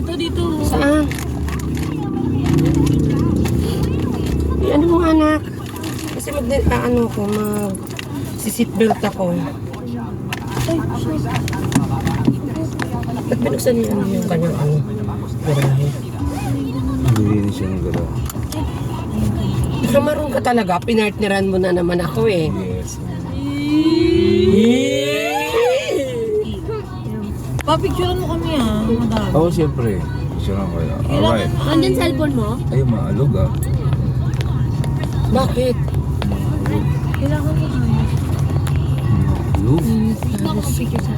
Ito dito. Saan? Ano mo anak? Kasi ano ko, si-seatbelt ako. Ba't binuksan niyo yung kanyang garahe? Hindi siya ng garahe. Kamaroon ka talaga, pinartneran mo na naman ako eh. Yes. Papicturean mo kami madami. Oo, siyempre. Siya lang kaya. Alright. Andyan cellphone mo? Ay, maalog Bakit? Kailangan mo Maalog? Ako picture sa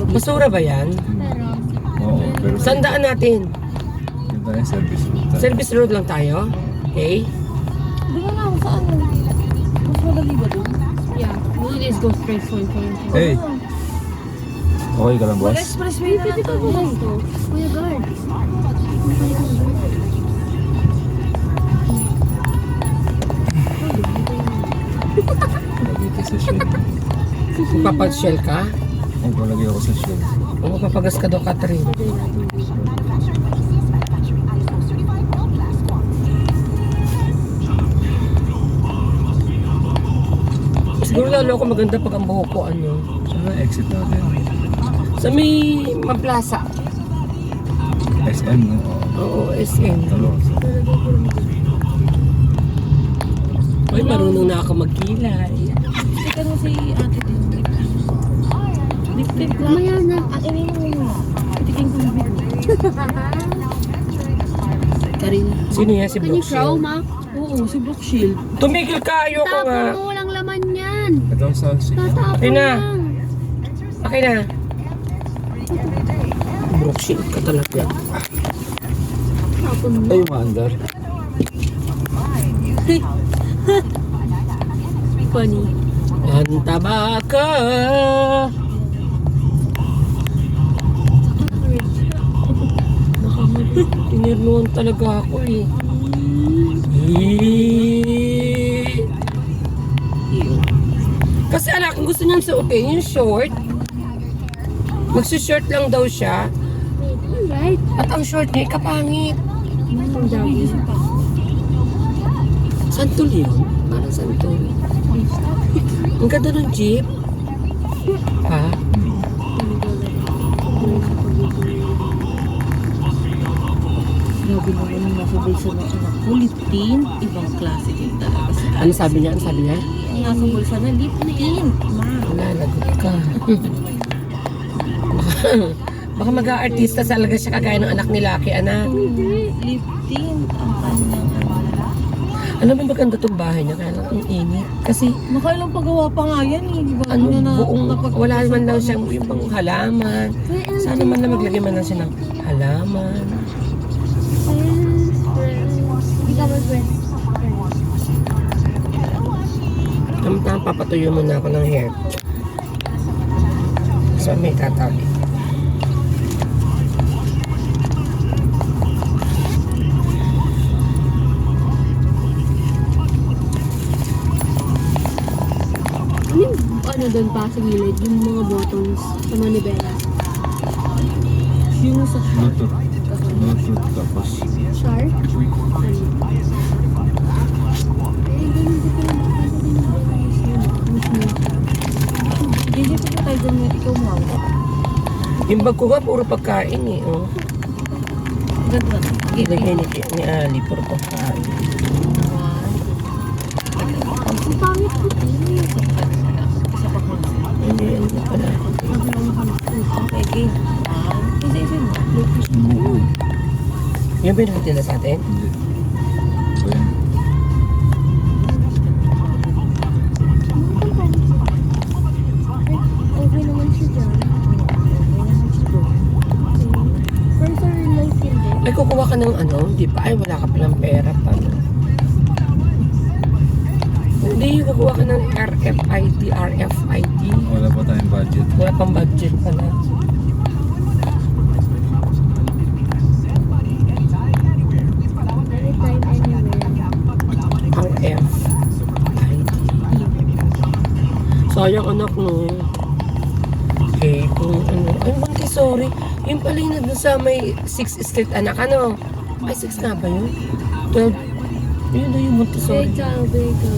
Basura ba yan? Oo, pero Saan daan natin? yun tayo service road tayo. Service road lang tayo? Okay? Di ba nga ako saan? Mas madali ba doon? Yeah. We just go straight for information. Hey! Okay ka lang, boss? Expressway na lang tayo. Kuya guard. Lagi ka sa shell. Papag-shell ka? Ay, palagi ako sa shell. O mapapagas ka daw, Catherine? Siguro lalo ako maganda pag ang buhok ko Saan na exit natin? sa may Mamplaza. SM, no? Oo, SM. Talo. Ay, marunong na ako magkilay. Tika mo si ate din. Lip-lip lang. Mamaya na. Ini mo yun. Tiking kong bibig. Karin. Sino yan? Si Can you Brooke throw, Shield? ma? Oo, si Brooke Shield. Tumigil ka! Ayoko nga! Tapon mo, walang laman yan. Ito ang sausage. Tatapon Okay na. lang. Okay na. Brooke Shield ka talaga. Tapon mo. Ay, maandar. Funny. Antaba ka! Tinirnuhan talaga ako eh. Kasi anak, kung gusto niyang suotin yung short, magsushort lang daw siya. Alright. At ang short niya, kapangit. Ang dami. Santol yun? Parang santol. Ang ganda ng jeep. Ha? Grabe naman yung nasa bulsa ng anak ko. Lip tint. Ibang klase din talaga si ate. Ano sabi niya? Ano sabi niya? Ang nasa bulsa na lip tint. Ma. Wala, lagot ka. Baka mag-aartista talaga siya kagaya ng anak ni Lucky, anak. Lip tint. Ang kanyang Alam mo maganda itong bahay niya, kaya lang ang init. Kasi Nakailang pagawa pa nga yan eh. Diba? ano, na buong, wala man lang siyang yung pang halaman. Sana man na maglagay man lang siya ng halaman. Hindi ka mag-friend. Tamang papatuyo muna ako ng hair. So may tatabi. Ano doon pa sa gilid? Yung mga buttons sa manibela. Yung sa Bluetooth. Bluetooth tapos. Sharp? Hindi ko pa tayo doon ikaw mo. Yung bag ko nga puro pagkain eh. Oh. Ganda. Ilagay ni Ali, puro pagkain. Ang pangit ko. Isa pa ko. Hindi, ano pala. Okay, game. Isa-isa mo. Oo. Yung binigay nila sa atin? Hindi. Ba yan? Okay naman siya dyan. First or life yun din. Ay, kukuha ka ng ano? Di pa? Ay, wala ka palang pera pa. Hindi, kukuha ka ng RFID. Wala pa tayong budget. Wala pang budget pala. Anytime, anywhere. RFID. Sayang anak no. Okay, kung ano. Ay, bang Montessori. Yung pala yung nandun sa may 6th Street, anak, ano? Ay, 6 nga ba yun? 12. Yun na yung Montessori. Beka.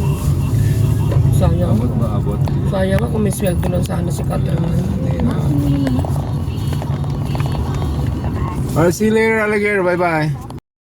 Sayang. Abot ba abot? Sayang ako, may sweldo lang sana si Catherine. Alright, see you later, alligator. Bye-bye.